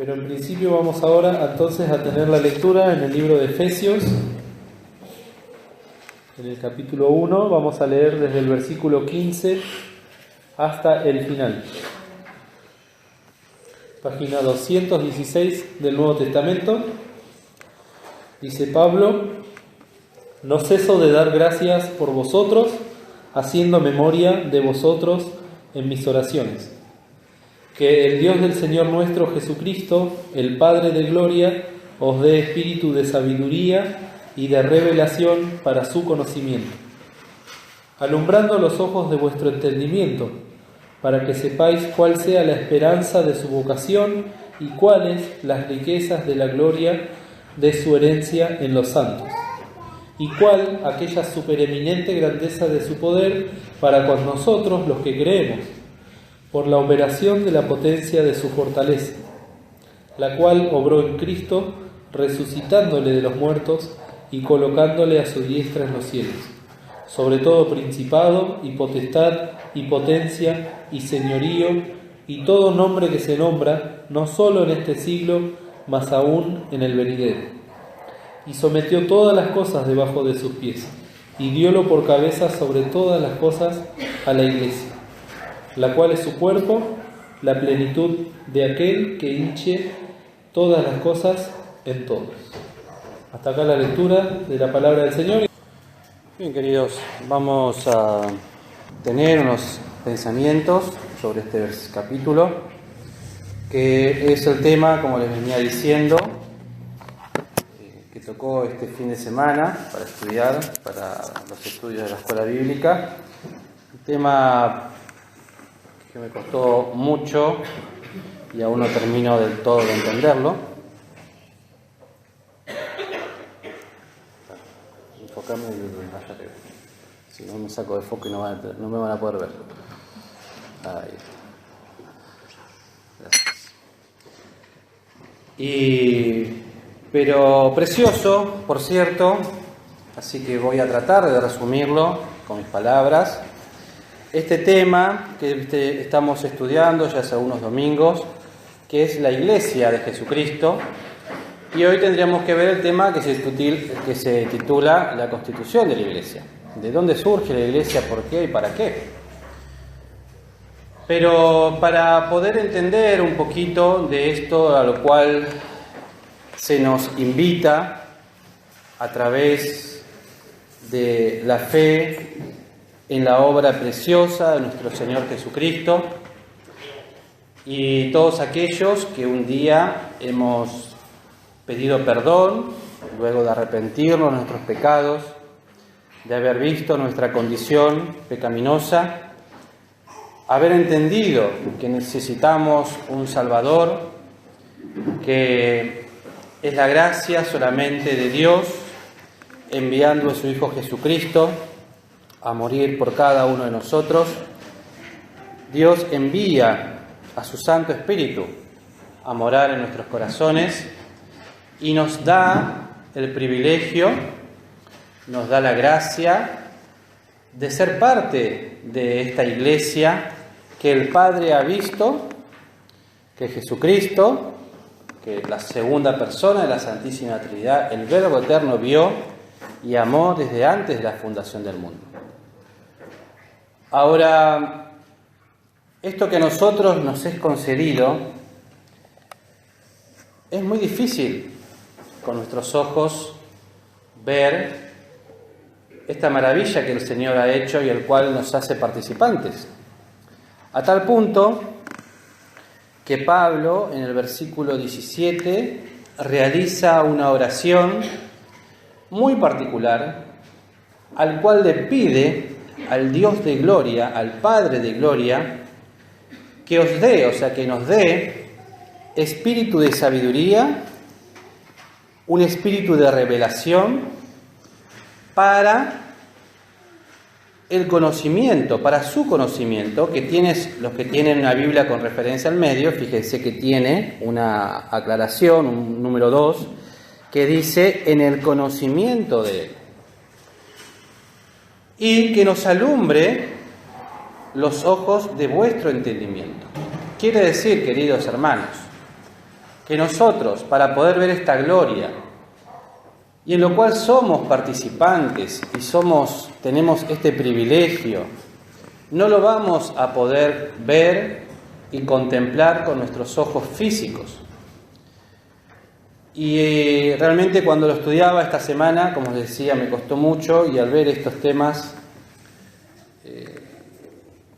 Pero en principio vamos ahora entonces a tener la lectura en el libro de Efesios, en el capítulo 1, vamos a leer desde el versículo 15 hasta el final. Página 216 del Nuevo Testamento. Dice Pablo: no ceso de dar gracias por vosotros, haciendo memoria de vosotros en mis oraciones. Que el Dios del Señor nuestro Jesucristo, el Padre de gloria, os dé espíritu de sabiduría y de revelación para su conocimiento, alumbrando los ojos de vuestro entendimiento, para que sepáis cuál sea la esperanza de su vocación y cuáles las riquezas de la gloria de su herencia en los santos, y cuál aquella supereminente grandeza de su poder para con nosotros los que creemos, por la operación de la potencia de su fortaleza, la cual obró en Cristo, resucitándole de los muertos y colocándole a su diestra en los cielos, sobre todo principado y potestad y potencia y señorío y todo nombre que se nombra, no solo en este siglo, mas aún en el venidero. Y sometió todas las cosas debajo de sus pies, y diólo por cabeza sobre todas las cosas a la Iglesia, la cual es su cuerpo, la plenitud de aquel que hinche todas las cosas en todos. Hasta acá la lectura de la palabra del Señor. Bien, queridos, vamos a tener unos pensamientos sobre este capítulo, que es el tema, como les venía diciendo, que tocó este fin de semana para estudiar, para los estudios de la escuela bíblica. Un tema que me costó mucho y aún no termino del todo de entenderlo. Enfocarme allá arriba. Si no me saco de foco y no me van a poder ver. Ahí. Gracias. Pero precioso, por cierto, así que voy a tratar de resumirlo con mis palabras. Este tema que estamos estudiando ya hace unos domingos, que es la Iglesia de Jesucristo, y hoy tendríamos que ver el tema que se titula la Constitución de la Iglesia. ¿De dónde surge la Iglesia? ¿Por qué y para qué? Pero para poder entender un poquito de esto a lo cual se nos invita a través de la fe en la obra preciosa de nuestro Señor Jesucristo, y todos aquellos que un día hemos pedido perdón, luego de arrepentirnos de nuestros pecados, de haber visto nuestra condición pecaminosa, haber entendido que necesitamos un Salvador, que es la gracia solamente de Dios, enviando a su Hijo Jesucristo a morir por cada uno de nosotros. Dios envía a su Santo Espíritu a morar en nuestros corazones y nos da el privilegio, nos da la gracia de ser parte de esta Iglesia que el Padre ha visto, que Jesucristo, que la segunda persona de la Santísima Trinidad, el Verbo Eterno, vio y amó desde antes de la fundación del mundo. Ahora, esto que a nosotros nos es concedido es muy difícil con nuestros ojos ver esta maravilla que el Señor ha hecho y el cual nos hace participantes. A tal punto que Pablo, en el versículo 17, realiza una oración muy particular, al cual le pide al Dios de gloria, al Padre de gloria, que os dé, o sea, que nos dé espíritu de sabiduría, un espíritu de revelación para el conocimiento, para su conocimiento, que tienes, los que tienen una Biblia con referencia al medio, fíjense que tiene una aclaración, un número 2, que dice en el conocimiento de Él. Y que nos alumbre los ojos de vuestro entendimiento. Quiere decir, queridos hermanos, que nosotros, para poder ver esta gloria, y en lo cual somos participantes y tenemos este privilegio, no lo vamos a poder ver y contemplar con nuestros ojos físicos. Y realmente cuando lo estudiaba esta semana, como les decía, me costó mucho, y al ver estos temas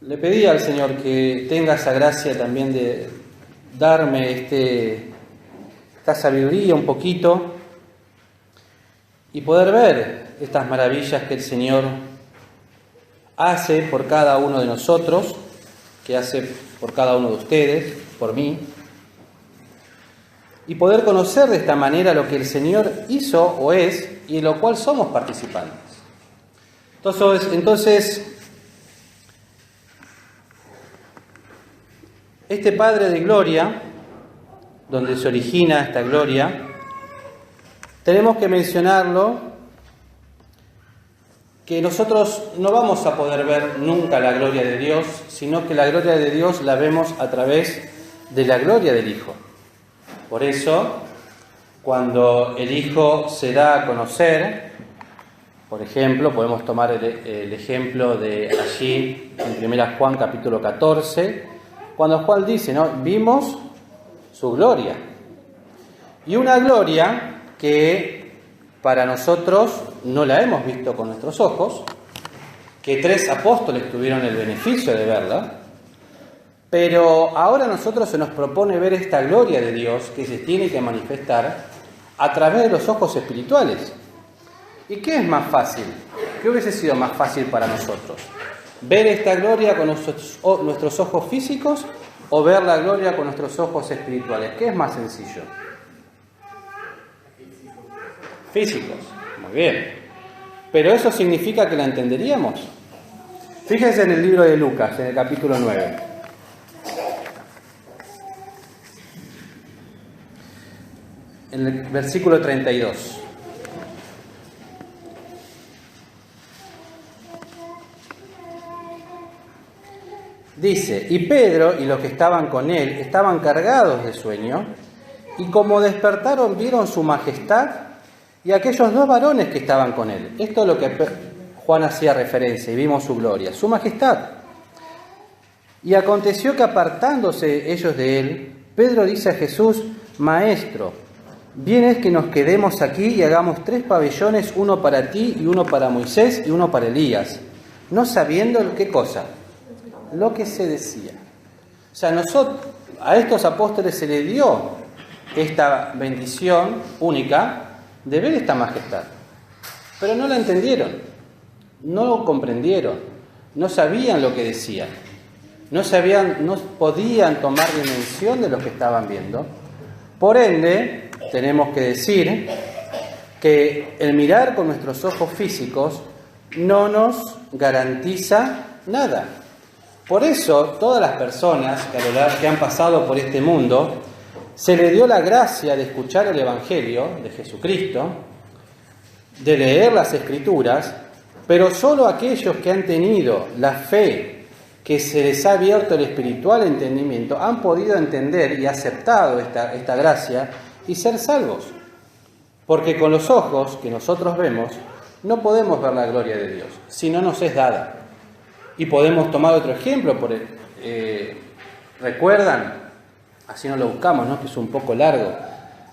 le pedí al Señor que tenga esa gracia también de darme esta sabiduría un poquito y poder ver estas maravillas que el Señor hace por cada uno de nosotros, que hace por cada uno de ustedes, por mí, y poder conocer de esta manera lo que el Señor hizo o es y en lo cual somos participantes. Entonces, este Padre de Gloria, donde se origina esta gloria, tenemos que mencionarlo, que nosotros no vamos a poder ver nunca la gloria de Dios, sino que la gloria de Dios la vemos a través de la gloria del Hijo. Por eso, cuando el Hijo se da a conocer, por ejemplo, podemos tomar el ejemplo de allí, en 1 Juan capítulo 14, cuando Juan dice, ¿no?, vimos su gloria. Y una gloria que para nosotros no la hemos visto con nuestros ojos, que 3 apóstoles tuvieron el beneficio de verla, pero ahora a nosotros se nos propone ver esta gloria de Dios que se tiene que manifestar a través de los ojos espirituales. ¿Y qué es más fácil? ¿Qué hubiese sido más fácil para nosotros? ¿Ver esta gloria con nuestros ojos físicos o ver la gloria con nuestros ojos espirituales? ¿Qué es más sencillo? Físicos. Muy bien. ¿Pero eso significa que la entenderíamos? Fíjense en el libro de Lucas, en el capítulo 9. En el versículo 32. Dice, y Pedro y los que estaban con él estaban cargados de sueño, y como despertaron vieron su majestad y aquellos 2 varones que estaban con él. Esto es lo que Juan hacía referencia, y vimos su gloria, su majestad. Y aconteció que apartándose ellos de él, Pedro dice a Jesús, Maestro, bien es que nos quedemos aquí y hagamos 3 pabellones, uno para ti y uno para Moisés y uno para Elías, no sabiendo qué cosa, lo que se decía. O sea, a estos apóstoles se les dio esta bendición única de ver esta majestad, pero no la entendieron, no lo comprendieron, no sabían lo que decían, no podían tomar dimensión de lo que estaban viendo. Por ende, tenemos que decir que el mirar con nuestros ojos físicos no nos garantiza nada. Por eso, todas las personas que han pasado por este mundo, se les dio la gracia de escuchar el Evangelio de Jesucristo, de leer las Escrituras, pero solo aquellos que han tenido la fe, que se les ha abierto el espiritual entendimiento, han podido entender y aceptado esta gracia y ser salvos. Porque con los ojos que nosotros vemos, no podemos ver la gloria de Dios, si no nos es dada. Y podemos tomar otro ejemplo, ¿recuerdan? Así no lo buscamos, ¿no?, que es un poco largo,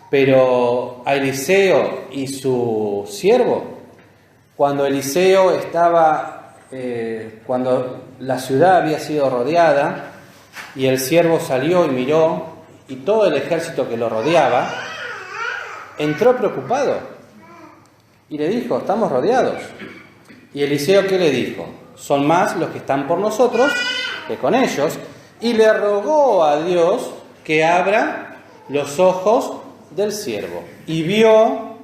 pero a Eliseo y su siervo, cuando Eliseo estaba, cuando la ciudad había sido rodeada y el siervo salió y miró y todo el ejército que lo rodeaba, entró preocupado y le dijo, estamos rodeados. Y Eliseo, ¿qué le dijo? Son más los que están por nosotros que con ellos, y le rogó a Dios que abra los ojos del siervo. Y vio,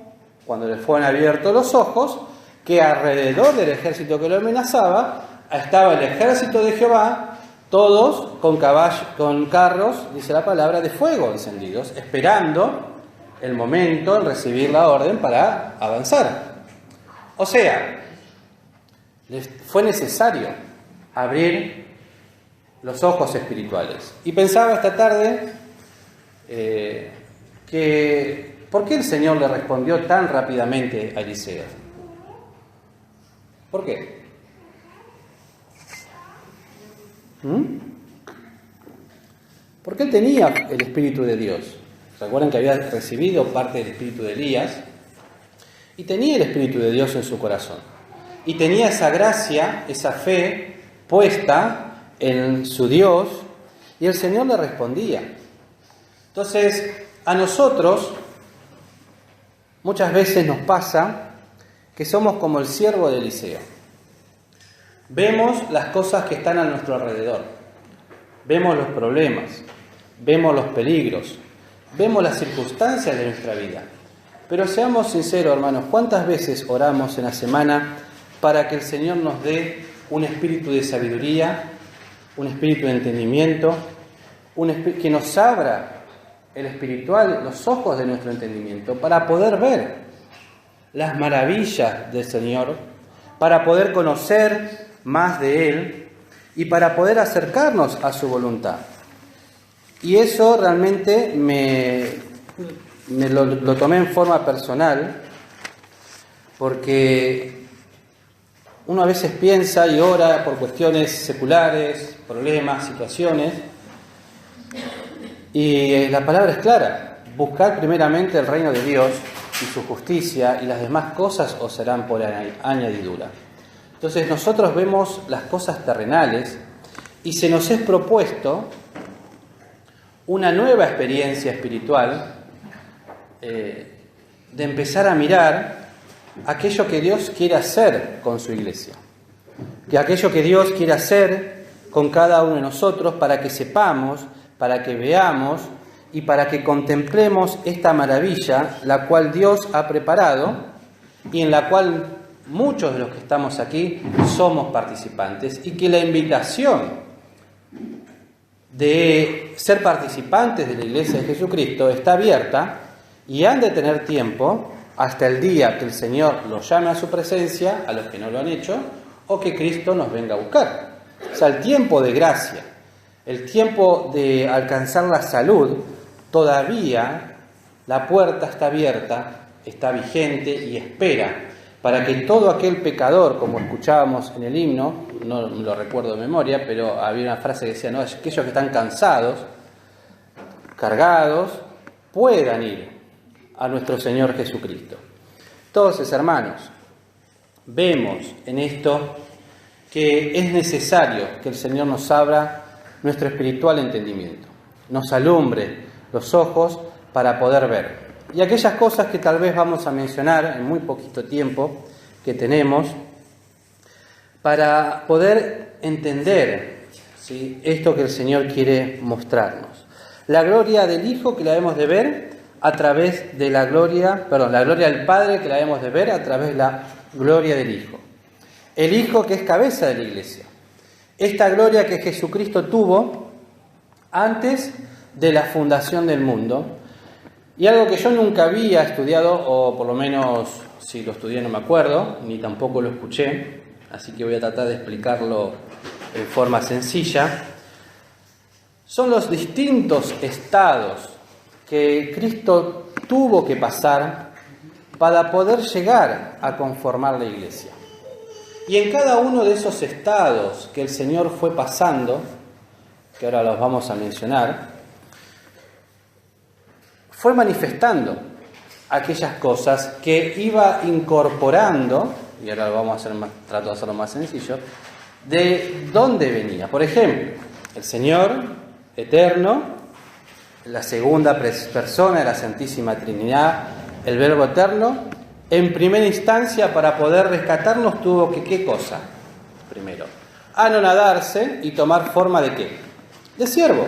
cuando le fueron abiertos los ojos, que alrededor del ejército que lo amenazaba estaba el ejército de Jehová, todos con carros, dice la palabra, de fuego encendidos, esperando el momento en recibir la orden para avanzar. O sea, les fue necesario abrir los ojos espirituales. Y pensaba esta tarde, ¿por qué el Señor le respondió tan rápidamente a Eliseo? ¿Por qué? Porque él tenía el Espíritu de Dios. Recuerden que había recibido parte del Espíritu de Elías y tenía el Espíritu de Dios en su corazón. Y tenía esa gracia, esa fe puesta en su Dios, y el Señor le respondía. Entonces, a nosotros muchas veces nos pasa que somos como el siervo de Eliseo. Vemos las cosas que están a nuestro alrededor, vemos los problemas, vemos los peligros, vemos las circunstancias de nuestra vida. Pero seamos sinceros, hermanos, ¿cuántas veces oramos en la semana para que el Señor nos dé un espíritu de sabiduría, un espíritu de entendimiento, que nos abra el espiritual, los ojos de nuestro entendimiento, para poder ver las maravillas del Señor, para poder conocer más de Él y para poder acercarnos a su voluntad? Y eso realmente lo tomé en forma personal, porque uno a veces piensa y ora por cuestiones seculares, problemas, situaciones, y la palabra es clara: buscar primeramente el reino de Dios y su justicia, y las demás cosas os serán por añadidura. Entonces nosotros vemos las cosas terrenales y se nos es propuesto una nueva experiencia espiritual, de empezar a mirar aquello que Dios quiere hacer con su iglesia, que aquello que Dios quiere hacer con cada uno de nosotros, para que sepamos, para que veamos y para que contemplemos esta maravilla, la cual Dios ha preparado y en la cual muchos de los que estamos aquí somos participantes, y que la invitación de ser participantes de la Iglesia de Jesucristo está abierta, y han de tener tiempo hasta el día que el Señor los llame a su presencia, a los que no lo han hecho, o que Cristo nos venga a buscar. O sea, el tiempo de gracia, el tiempo de alcanzar la salud, todavía la puerta está abierta, está vigente y espera para que todo aquel pecador, como escuchábamos en el himno, no lo recuerdo de memoria, pero había una frase que decía, no, aquellos que están cansados, cargados, puedan ir a nuestro Señor Jesucristo. Entonces, hermanos, vemos en esto que es necesario que el Señor nos abra nuestro espiritual entendimiento, nos alumbre los ojos para poder ver. Y aquellas cosas que tal vez vamos a mencionar en muy poquito tiempo que tenemos, para poder entender, ¿sí?, esto que el Señor quiere mostrarnos. La gloria del Hijo, que la debemos de ver a través de la gloria del Padre, que la debemos de ver a través de la gloria del Hijo. El Hijo, que es cabeza de la Iglesia. Esta gloria que Jesucristo tuvo antes de la fundación del mundo. Y algo que yo nunca había estudiado, o por lo menos si lo estudié no me acuerdo, ni tampoco lo escuché, así que voy a tratar de explicarlo en forma sencilla, son los distintos estados que Cristo tuvo que pasar para poder llegar a conformar la Iglesia. Y en cada uno de esos estados que el Señor fue pasando, que ahora los vamos a mencionar, fue manifestando aquellas cosas que iba incorporando, y ahora lo vamos a hacer trato de hacerlo más sencillo, de dónde venía. Por ejemplo, el Señor eterno, la segunda persona de la Santísima Trinidad, el Verbo eterno, en primera instancia, para poder rescatarnos, tuvo que, ¿qué cosa? Primero, anonadarse y tomar forma ¿de qué? De siervo.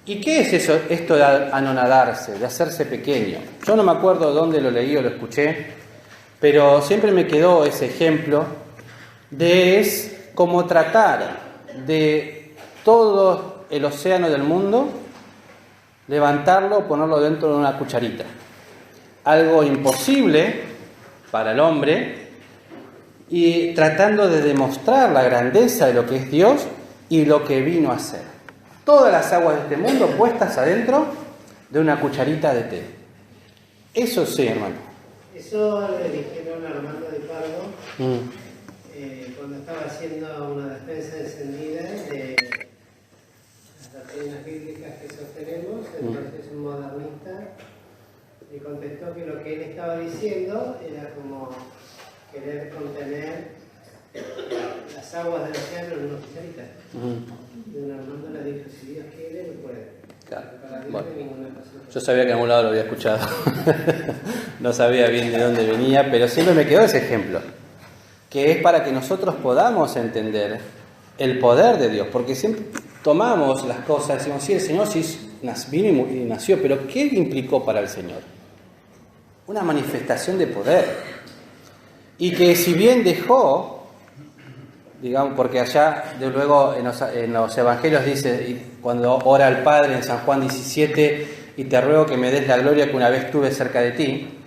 ¿Y qué es eso, esto de anonadarse, de hacerse pequeño? Yo no me acuerdo dónde lo leí o lo escuché, pero siempre me quedó ese ejemplo de es como tratar de todo el océano del mundo, levantarlo, ponerlo dentro de una cucharita. Algo imposible para el hombre, y tratando de demostrar la grandeza de lo que es Dios y lo que vino a hacer. Todas las aguas de este mundo puestas adentro de una cucharita de té. Eso sí, hermano. Eso le dijeron a Armando de Pardo cuando estaba haciendo una defensa encendida de las doctrinas bíblicas que sostenemos. Entonces un modernista le contestó que lo que él estaba diciendo era como querer contener las aguas del océano en una cucharita. Y un Armando le dijo, si Dios quiere, lo puede. Claro. Para Dios Bueno, no hay ninguna pasión. yo sabía que en algún lado lo había escuchado. No sabía bien de dónde venía, pero siempre me quedó ese ejemplo, que es para que nosotros podamos entender el poder de Dios, porque siempre tomamos las cosas, decimos, sí, el Señor sí vino y nació, pero ¿qué implicó para el Señor? Una manifestación de poder. Y que si bien dejó, digamos, porque allá de luego en los evangelios dice, cuando ora al Padre en San Juan 17, y te ruego que me des la gloria que una vez tuve cerca de ti,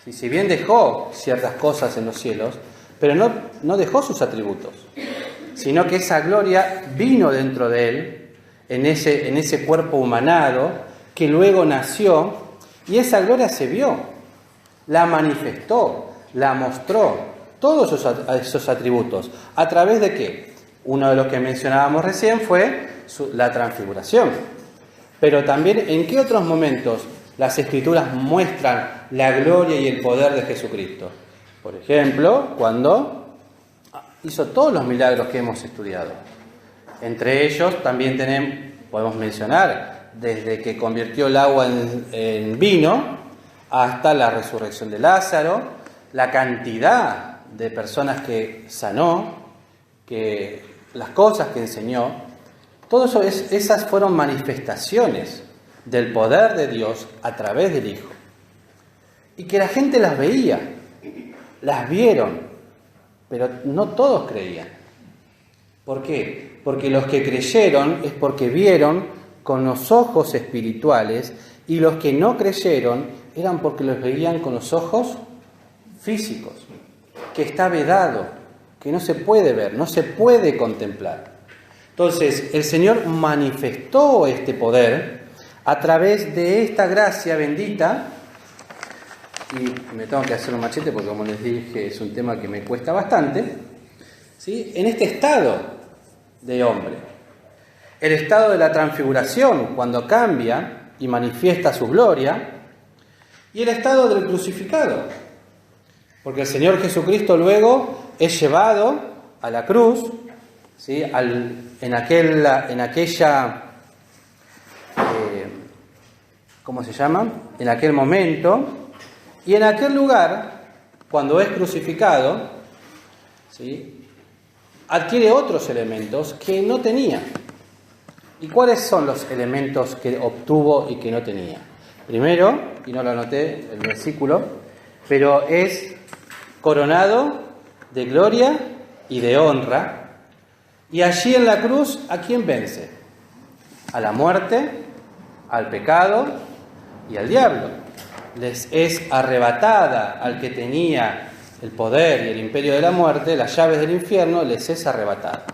si bien dejó ciertas cosas en los cielos, pero no dejó sus atributos, sino que esa gloria vino dentro de él, en ese cuerpo humanado, que luego nació, y esa gloria se vio, la manifestó, la mostró, todos esos atributos. ¿A través de qué? Uno de los que mencionábamos recién fue la transfiguración. Pero también, ¿en qué otros momentos las Escrituras muestran la gloria y el poder de Jesucristo? Por ejemplo, cuando hizo todos los milagros que hemos estudiado. Entre ellos también podemos mencionar, desde que convirtió el agua en vino, hasta la resurrección de Lázaro, la cantidad de personas que sanó, que las cosas que enseñó, todo eso esas fueron manifestaciones del poder de Dios a través del Hijo. Y que la gente las veía, las vieron, pero no todos creían. ¿Por qué? Porque los que creyeron es porque vieron con los ojos espirituales, y los que no creyeron eran porque los veían con los ojos físicos, que está vedado, que no se puede ver, no se puede contemplar. Entonces, el Señor manifestó este poder a través de esta gracia bendita, y me tengo que hacer un machete porque, como les dije, es un tema que me cuesta bastante, ¿sí? En este estado de hombre, el estado de la transfiguración, cuando cambia y manifiesta su gloria, y el estado del crucificado, porque el Señor Jesucristo luego es llevado a la cruz, ¿sí? En aquella, ¿cómo se llama? En aquel momento, y en aquel lugar, cuando es crucificado, ¿sí? Adquiere otros elementos que no tenía. ¿Y cuáles son los elementos que obtuvo y que no tenía? Primero, y no lo anoté el versículo, pero es coronado de gloria y de honra. Y allí en la cruz, ¿a quién vence? A la muerte, al pecado y al diablo. Les es arrebatada al que tenía el poder y el imperio de la muerte, las llaves del infierno, les es arrebatada.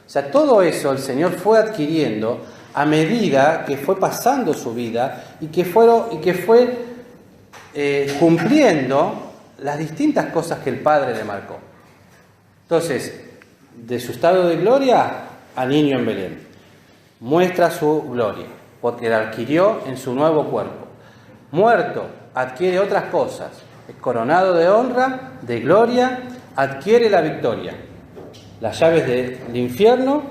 O sea, todo eso el Señor fue adquiriendo a medida que fue pasando su vida y que fue cumpliendo las distintas cosas que el Padre le marcó. Entonces, de su estado de gloria a niño en Belén, muestra su gloria, porque la adquirió en su nuevo cuerpo. Muerto, adquiere otras cosas, es coronado de honra, de gloria, adquiere la victoria, las llaves del infierno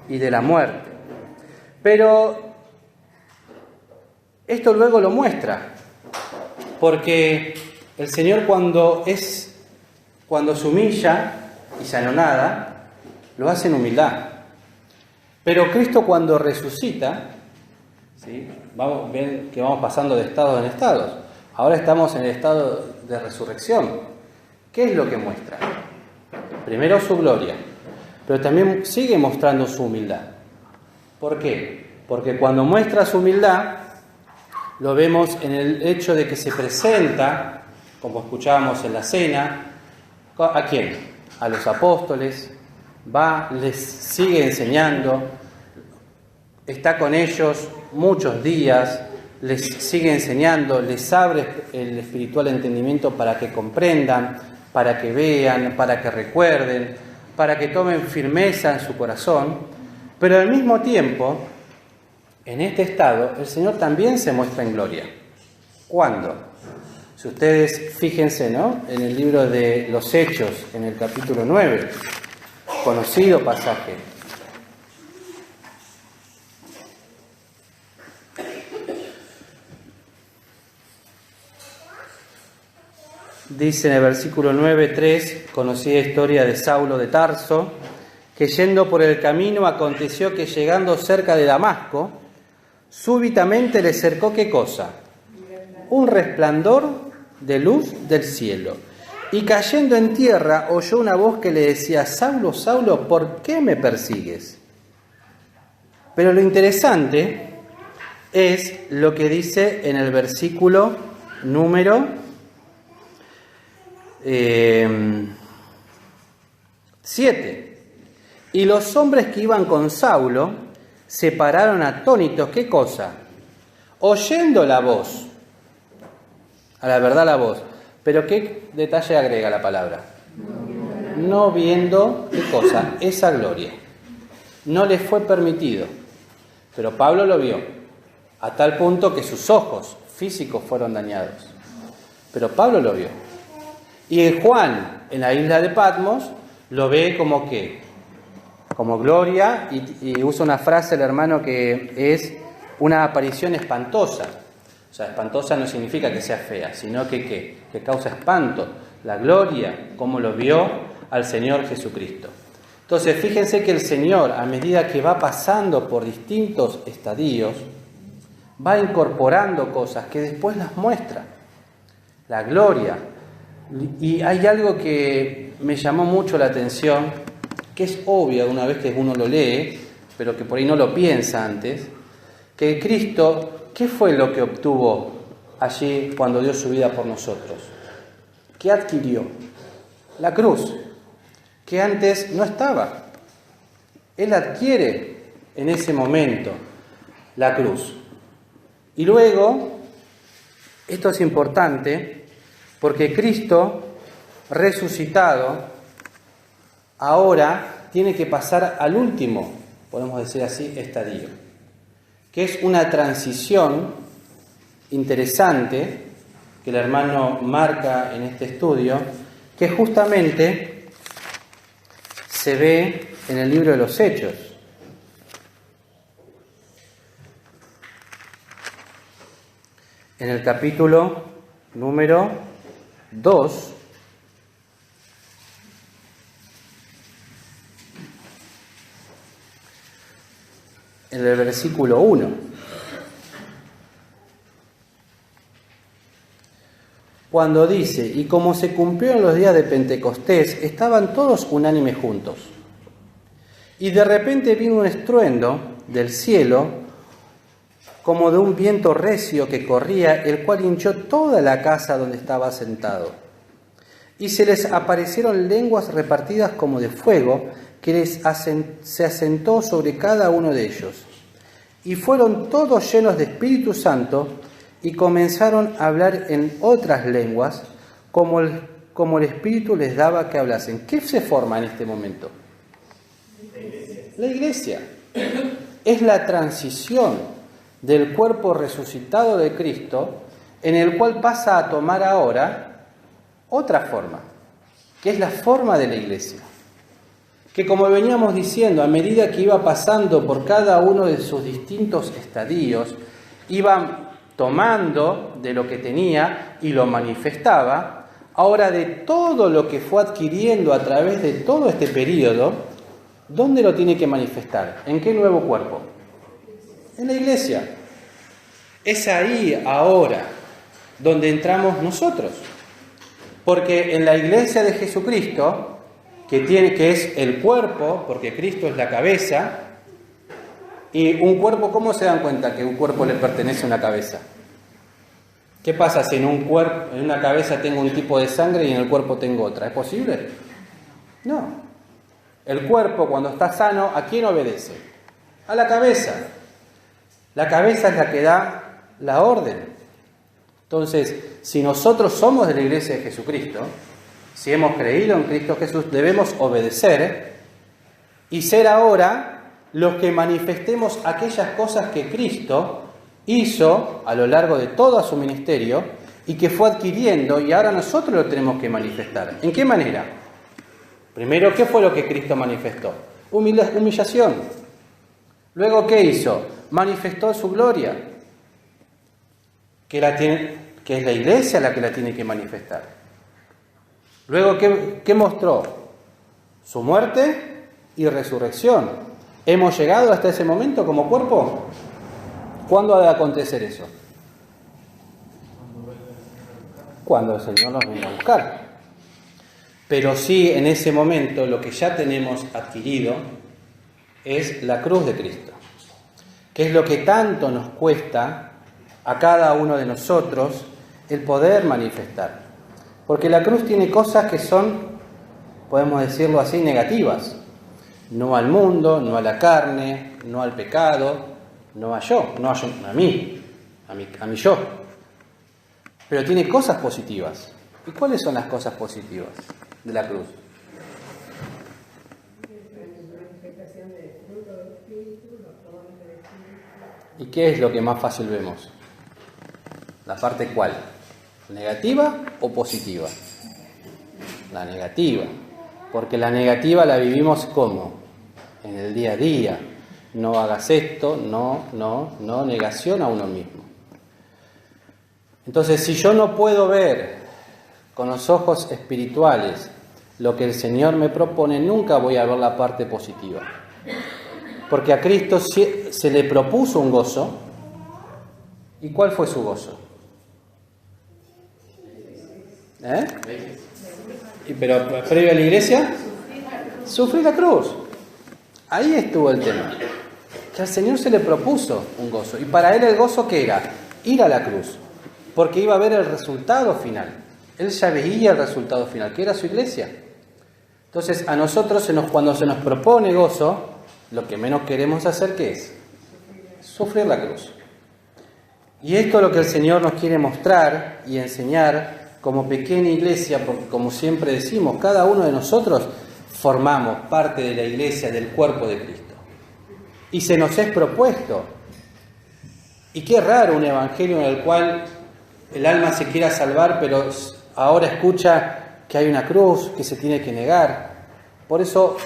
y de la muerte. Pero esto luego lo muestra, porque el Señor cuando se humilla y se anonada, lo hace en humildad. Pero Cristo cuando resucita, ¿sí? Ven que vamos pasando de estados en estados. Ahora estamos en el estado de resurrección. ¿Qué es lo que muestra? Primero su gloria, pero también sigue mostrando su humildad. ¿Por qué? Porque cuando muestra su humildad, lo vemos en el hecho de que se presenta, como escuchábamos en la cena, ¿a quién? A los apóstoles, les sigue enseñando, está con ellos muchos días, les sigue enseñando, les abre el espiritual entendimiento para que comprendan, para que vean, para que recuerden, para que tomen firmeza en su corazón, pero al mismo tiempo, en este estado, el Señor también se muestra en gloria. ¿Cuándo? Si ustedes fíjense, ¿no?, en el libro de los Hechos, en el capítulo 9, conocido pasaje. Dice en el versículo 9:3, conocida historia de Saulo de Tarso, que yendo por el camino aconteció que llegando cerca de Damasco, súbitamente le cercó ¿qué cosa? Un resplandor de luz del cielo. Y cayendo en tierra oyó una voz que le decía: Saulo, Saulo, ¿por qué me persigues? Pero lo interesante es lo que dice en el versículo número 7. Y los hombres que iban con Saulo se pararon atónitos. ¿Qué cosa? Oyendo la voz. A la verdad la voz. Pero ¿qué detalle agrega la palabra? No viendo, ¿qué cosa? Esa gloria. No les fue permitido. Pero Pablo lo vio. A tal punto que sus ojos físicos fueron dañados. Pero Pablo lo vio. Y Juan, en la isla de Patmos, lo ve como ¿qué? Como gloria, y usa una frase el hermano que es una aparición espantosa. O sea, espantosa no significa que sea fea, sino que causa espanto. La gloria, como lo vio al Señor Jesucristo. Entonces, fíjense que el Señor, a medida que va pasando por distintos estadios, va incorporando cosas que después las muestra. La gloria. Y hay algo que me llamó mucho la atención, que es obvio una vez que uno lo lee, pero que por ahí no lo piensa antes, que Cristo, ¿qué fue lo que obtuvo allí cuando dio su vida por nosotros? ¿Qué adquirió? La cruz, que antes no estaba. Él adquiere en ese momento la cruz. Y luego, esto es importante, porque Cristo, resucitado, ahora tiene que pasar al último, podemos decir así, estadio, que es una transición interesante que el hermano marca en este estudio, que justamente se ve en el libro de los Hechos. En el capítulo número 2, en el versículo 1. Cuando dice: y como se cumplió en los días de Pentecostés, estaban todos unánimes juntos. Y de repente vino un estruendo del cielo, como de un viento recio que corría, el cual hinchó toda la casa donde estaba sentado. Y se les aparecieron lenguas repartidas como de fuego, que se asentó sobre cada uno de ellos. Y fueron todos llenos de Espíritu Santo, y comenzaron a hablar en otras lenguas, como el Espíritu les daba que hablasen. ¿Qué se forma en este momento? La iglesia. Es la transición del cuerpo resucitado de Cristo, en el cual pasa a tomar ahora otra forma, que es la forma de la iglesia. Que, como veníamos diciendo, a medida que iba pasando por cada uno de sus distintos estadios, iba tomando de lo que tenía y lo manifestaba. Ahora, de todo lo que fue adquiriendo a través de todo este periodo, ¿dónde lo tiene que manifestar? ¿En qué nuevo cuerpo? En la iglesia. Es ahí ahora donde entramos nosotros. Porque en la iglesia de Jesucristo, que es el cuerpo, porque Cristo es la cabeza, y un cuerpo, ¿cómo se dan cuenta que un cuerpo le pertenece a una cabeza? ¿Qué pasa si en una cabeza tengo un tipo de sangre y en el cuerpo tengo otra? ¿Es posible? No. El cuerpo, cuando está sano, ¿a quién obedece? A la cabeza. La cabeza es la que da la orden. Entonces, si nosotros somos de la Iglesia de Jesucristo, si hemos creído en Cristo Jesús, debemos obedecer y ser ahora los que manifestemos aquellas cosas que Cristo hizo a lo largo de todo su ministerio y que fue adquiriendo, y ahora nosotros lo tenemos que manifestar. ¿En qué manera? Primero, ¿qué fue lo que Cristo manifestó? Humillación. Luego, ¿qué hizo? Manifestó su gloria, que es la Iglesia la que la tiene que manifestar. Luego, ¿qué mostró? Su muerte y resurrección. ¿Hemos llegado hasta ese momento como cuerpo? ¿Cuándo ha de acontecer eso? Cuando el Señor nos venga a buscar. Pero sí, en ese momento lo que ya tenemos adquirido es la cruz de Cristo, que es lo que tanto nos cuesta a cada uno de nosotros el poder manifestar. Porque la cruz tiene cosas que son, podemos decirlo así, negativas. No al mundo, no a la carne, no al pecado, no a yo, a mí yo. Pero tiene cosas positivas. ¿Y cuáles son las cosas positivas de la cruz? ¿Y qué es lo que más fácil vemos? ¿La parte cuál? ¿Negativa o positiva? La negativa. Porque la negativa la vivimos ¿cómo? En el día a día. No hagas esto, no, negación a uno mismo. Entonces, si yo no puedo ver con los ojos espirituales lo que el Señor me propone, nunca voy a ver la parte positiva. Porque a Cristo se le propuso un gozo. ¿Y cuál fue su gozo? Pero previo a la iglesia, sufrir la cruz. Ahí estuvo el tema. Que al Señor se le propuso un gozo. Y para Él el gozo, ¿qué era? Ir a la cruz. Porque iba a ver el resultado final. Él ya veía el resultado final, que era su iglesia. Entonces, a nosotros cuando se nos propone gozo, lo que menos queremos hacer, ¿qué es? Sufrir la cruz. Y esto es lo que el Señor nos quiere mostrar y enseñar como pequeña iglesia, porque como siempre decimos, cada uno de nosotros formamos parte de la iglesia, del cuerpo de Cristo. Y se nos es propuesto. Y qué raro un evangelio en el cual el alma se quiera salvar, pero ahora escucha que hay una cruz, que se tiene que negar. Por eso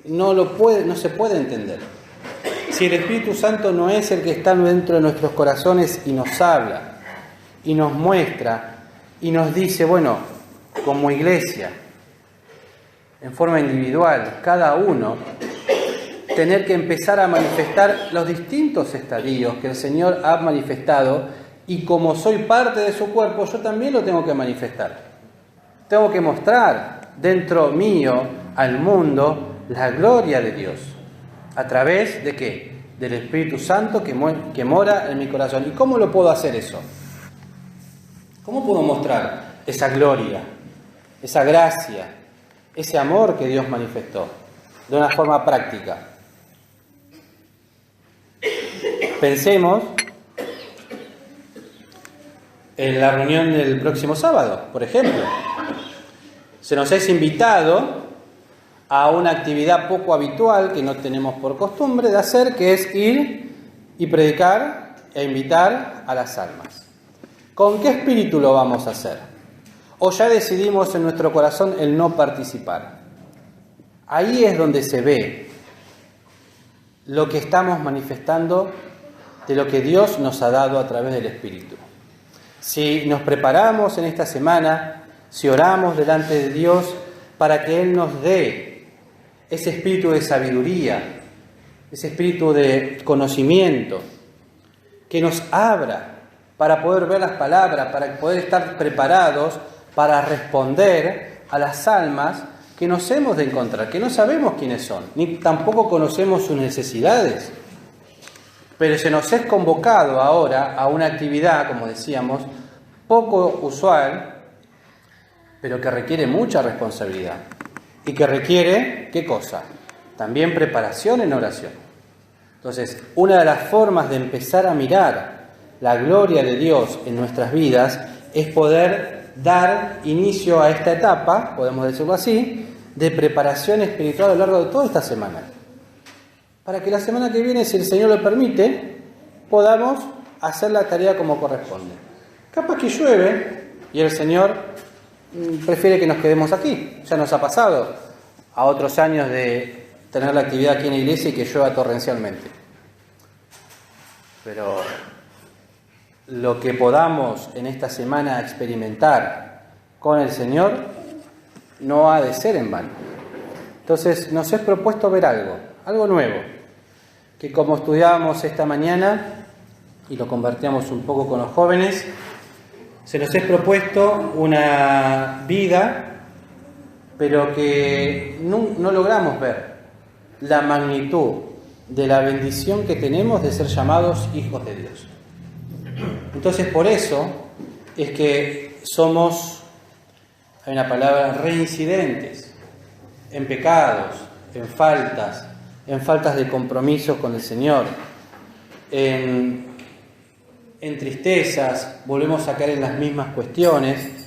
no se puede entender. Si el Espíritu Santo no es el que está dentro de nuestros corazones y nos habla, y nos muestra, y nos dice, bueno, como iglesia, en forma individual, cada uno, tener que empezar a manifestar los distintos estadios que el Señor ha manifestado, y como soy parte de su cuerpo, yo también lo tengo que manifestar. Tengo que mostrar dentro mío al mundo la gloria de Dios. ¿A través de qué? Del Espíritu Santo que mora en mi corazón. ¿Y cómo lo puedo hacer eso? ¿Cómo puedo mostrar esa gloria, esa gracia, ese amor que Dios manifestó de una forma práctica? Pensemos en la reunión del próximo sábado, por ejemplo. Se nos es invitado a una actividad poco habitual que no tenemos por costumbre de hacer, que es ir y predicar e invitar a las almas. ¿Con qué espíritu lo vamos a hacer? ¿O ya decidimos en nuestro corazón el no participar? Ahí es donde se ve lo que estamos manifestando de lo que Dios nos ha dado a través del Espíritu. Si nos preparamos en esta semana, si oramos delante de Dios para que Él nos dé ese espíritu de sabiduría, ese espíritu de conocimiento, que nos abra para poder ver las palabras, para poder estar preparados para responder a las almas que nos hemos de encontrar, que no sabemos quiénes son, ni tampoco conocemos sus necesidades. Pero se nos es convocado ahora a una actividad, como decíamos, poco usual, pero que requiere mucha responsabilidad. Y que requiere, ¿qué cosa? También preparación en oración. Entonces, una de las formas de empezar a mirar la gloria de Dios en nuestras vidas es poder dar inicio a esta etapa, podemos decirlo así, de preparación espiritual a lo largo de toda esta semana. Para que la semana que viene, si el Señor lo permite, podamos hacer la tarea como corresponde. Capaz que llueve y el Señor prefiere que nos quedemos aquí. Ya nos ha pasado a otros años de tener la actividad aquí en la iglesia y que llueva torrencialmente. Pero lo que podamos en esta semana experimentar con el Señor no ha de ser en vano. Entonces nos es propuesto ver algo nuevo, que como estudiábamos esta mañana y lo compartíamos un poco con los jóvenes, se nos es propuesto una vida, pero que no logramos ver la magnitud de la bendición que tenemos de ser llamados hijos de Dios. Entonces, por eso es que somos, hay una palabra, reincidentes en pecados, en faltas de compromiso con el Señor, en tristezas, volvemos a caer en las mismas cuestiones,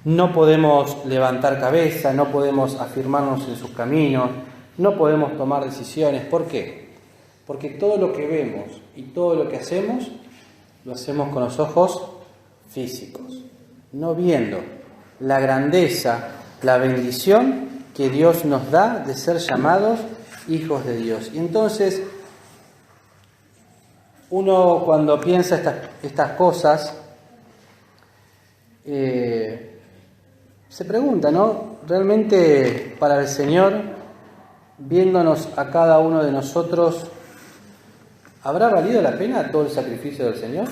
no podemos levantar cabeza, no podemos afirmarnos en sus caminos, no podemos tomar decisiones. ¿Por qué? Porque todo lo que vemos y todo lo que hacemos, lo hacemos con los ojos físicos, no viendo la grandeza, la bendición que Dios nos da de ser llamados hijos de Dios. Y entonces, uno cuando piensa estas cosas, se pregunta, ¿no? ¿Realmente para el Señor, viéndonos a cada uno de nosotros, ¿habrá valido la pena todo el sacrificio del Señor?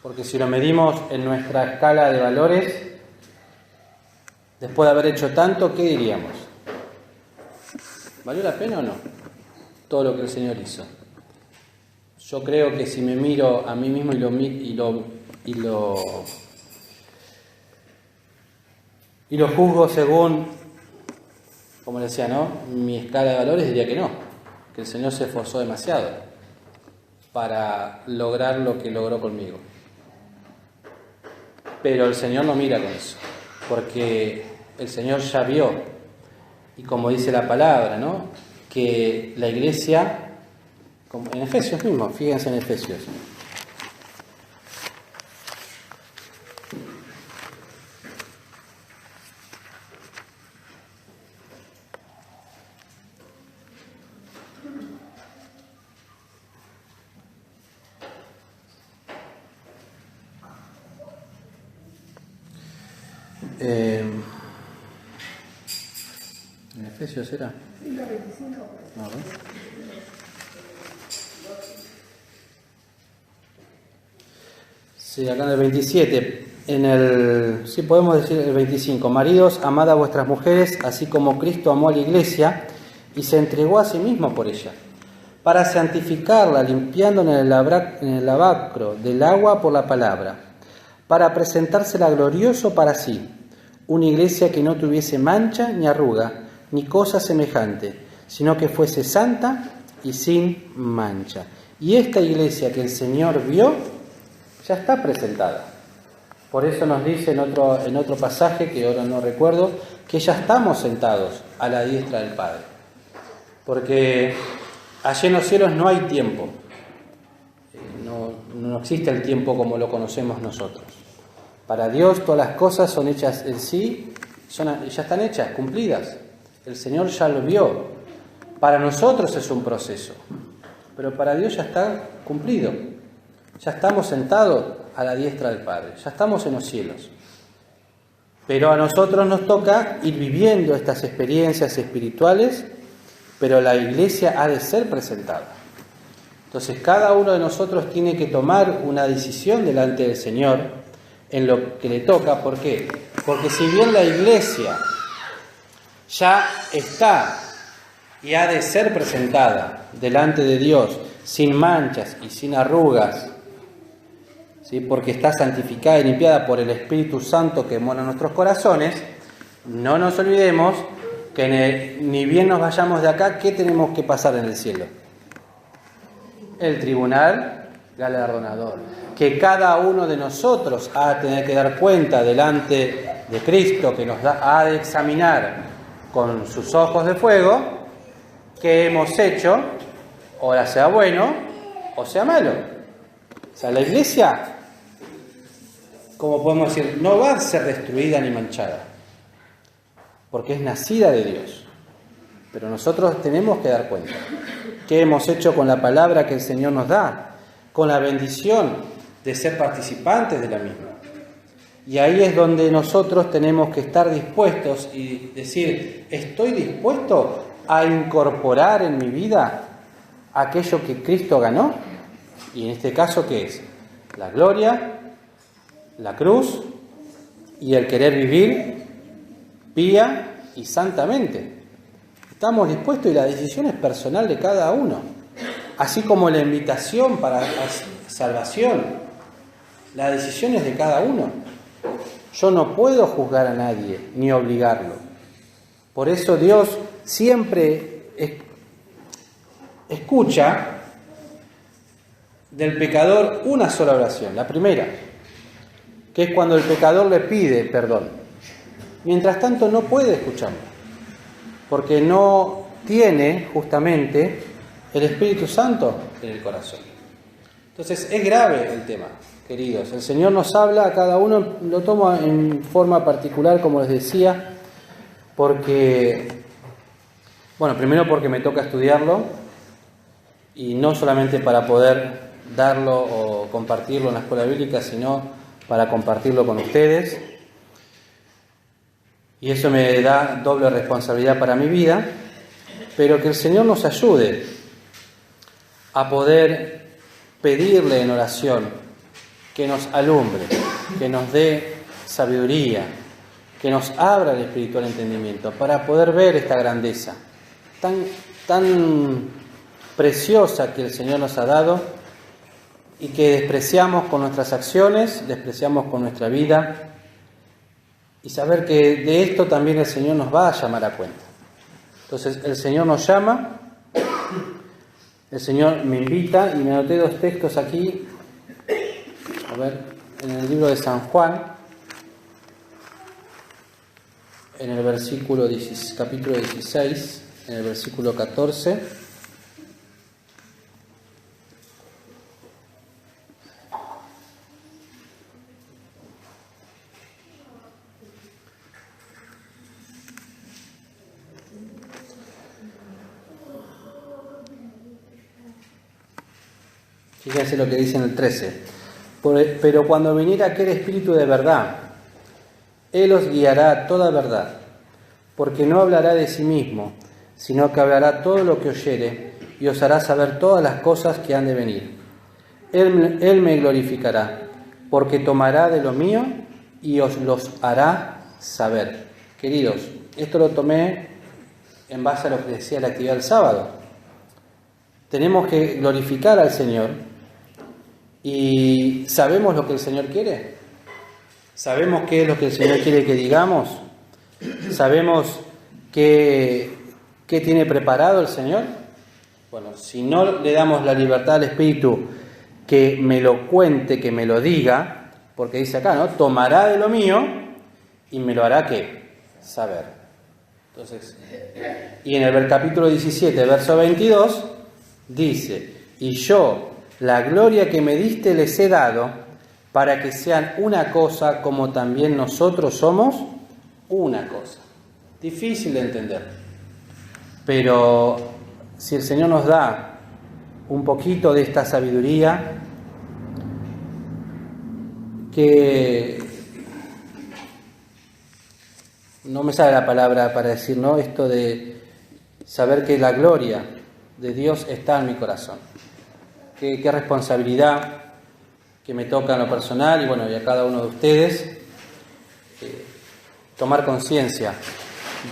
Porque si lo medimos en nuestra escala de valores, después de haber hecho tanto, ¿qué diríamos? ¿Valió la pena o no? Todo lo que el Señor hizo. Yo creo que si me miro a mí mismo y lo juzgo según, como le decía, ¿no?, mi escala de valores, diría que no, que el Señor se esforzó demasiado para lograr lo que logró conmigo. Pero el Señor no mira con eso, porque el Señor ya vio, y como dice la palabra, ¿no?, que la iglesia, como en Efesios mismo, fíjense en Efesios, ¿en Efesios era? No, ¿no? Sí, acá en el 27, sí podemos decir el 25, maridos, amad a vuestras mujeres, así como Cristo amó a la iglesia y se entregó a sí mismo por ella, para santificarla, limpiándola en el lavacro del agua por la palabra, para presentársela glorioso para sí, una iglesia que no tuviese mancha ni arruga, ni cosa semejante, sino que fuese santa y sin mancha. Y esta iglesia que el Señor vio, ya está presentada. Por eso nos dice en otro pasaje, que ahora no recuerdo, que ya estamos sentados a la diestra del Padre. Porque allí en los cielos no hay tiempo. No existe el tiempo como lo conocemos nosotros. Para Dios todas las cosas son hechas en sí, ya están hechas, cumplidas. El Señor ya lo vio. Para nosotros es un proceso, pero para Dios ya está cumplido. Ya estamos sentados a la diestra del Padre, ya estamos en los cielos. Pero a nosotros nos toca ir viviendo estas experiencias espirituales, pero la iglesia ha de ser presentada. Entonces cada uno de nosotros tiene que tomar una decisión delante del Señor en lo que le toca. ¿Por qué? Porque si bien la iglesia ya está y ha de ser presentada delante de Dios sin manchas y sin arrugas, ¿sí?, porque está santificada y limpiada por el Espíritu Santo que mora en nuestros corazones, no nos olvidemos que ni bien nos vayamos de acá, ¿qué tenemos que pasar en el cielo? El tribunal galardonador, que cada uno de nosotros ha de tener que dar cuenta delante de Cristo, que ha de examinar con sus ojos de fuego qué hemos hecho, o sea bueno o sea malo. O sea, la iglesia, como podemos decir, no va a ser destruida ni manchada, porque es nacida de Dios. Pero nosotros tenemos que dar cuenta qué hemos hecho con la palabra que el Señor nos da, con la bendición de ser participantes de la misma. Y ahí es donde nosotros tenemos que estar dispuestos y decir, ¿estoy dispuesto a incorporar en mi vida aquello que Cristo ganó? Y en este caso, ¿qué es? La gloria, la cruz y el querer vivir pía y santamente. Estamos dispuestos y la decisión es personal de cada uno. Así como la invitación para la salvación, la decisión es de cada uno. Yo no puedo juzgar a nadie ni obligarlo. Por eso Dios siempre escucha del pecador una sola oración, la primera, que es cuando el pecador le pide perdón. Mientras tanto no puede escucharlo, porque no tiene justamente el Espíritu Santo en el corazón. Entonces es grave el tema, queridos. El Señor nos habla a cada uno, lo toma en forma particular, como les decía, porque, bueno, primero porque me toca estudiarlo, y no solamente para poder darlo o compartirlo en la escuela bíblica, sino para compartirlo con ustedes. Y eso me da doble responsabilidad para mi vida, pero que el Señor nos ayude a poder pedirle en oración que nos alumbre, que nos dé sabiduría, que nos abra el espiritual entendimiento para poder ver esta grandeza tan preciosa que el Señor nos ha dado y que despreciamos con nuestras acciones, despreciamos con nuestra vida, y saber que de esto también el Señor nos va a llamar a cuenta. Entonces el Señor nos llama, el Señor me invita, y me anoté dos textos aquí, a ver, en el libro de San Juan, en el capítulo 16, en el versículo 14. Fíjense lo que dice en el 13. Pero cuando viniera aquel Espíritu de verdad, Él os guiará a toda verdad, porque no hablará de sí mismo, sino que hablará todo lo que oyere, y os hará saber todas las cosas que han de venir. Él me glorificará, porque tomará de lo mío y os los hará saber. Queridos, esto lo tomé en base a lo que decía la actividad del sábado. Tenemos que glorificar al Señor. ¿Y sabemos lo que el Señor quiere? ¿Sabemos qué es lo que el Señor quiere que digamos? ¿Sabemos qué tiene preparado el Señor? Bueno, si no le damos la libertad al Espíritu que me lo cuente, que me lo diga, porque dice acá, ¿no? Tomará de lo mío y me lo hará, ¿qué? Saber. Entonces, y en el capítulo 17, verso 22, dice, y yo, la gloria que me diste les he dado, para que sean una cosa como también nosotros somos una cosa. Difícil de entender. Pero si el Señor nos da un poquito de esta sabiduría, que no me sale la palabra para decir, ¿no? Esto de saber que la gloria de Dios está en mi corazón. Qué responsabilidad que me toca en lo personal y bueno, y a cada uno de ustedes tomar conciencia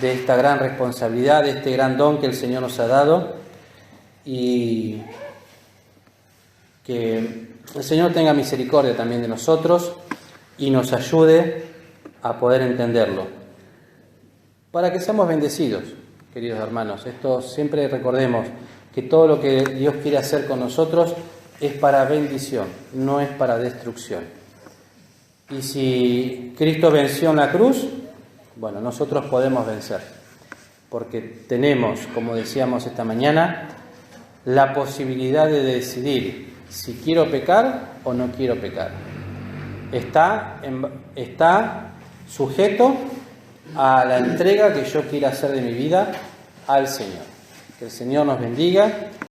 de esta gran responsabilidad, de este gran don que el Señor nos ha dado, y que el Señor tenga misericordia también de nosotros y nos ayude a poder entenderlo, para que seamos bendecidos, queridos hermanos. Esto siempre recordemos, que todo lo que Dios quiere hacer con nosotros es para bendición, no es para destrucción. Y si Cristo venció en la cruz, bueno, nosotros podemos vencer, porque tenemos, como decíamos esta mañana, la posibilidad de decidir si quiero pecar o no quiero pecar. Está sujeto a la entrega que yo quiera hacer de mi vida al Señor. Que el Señor nos bendiga.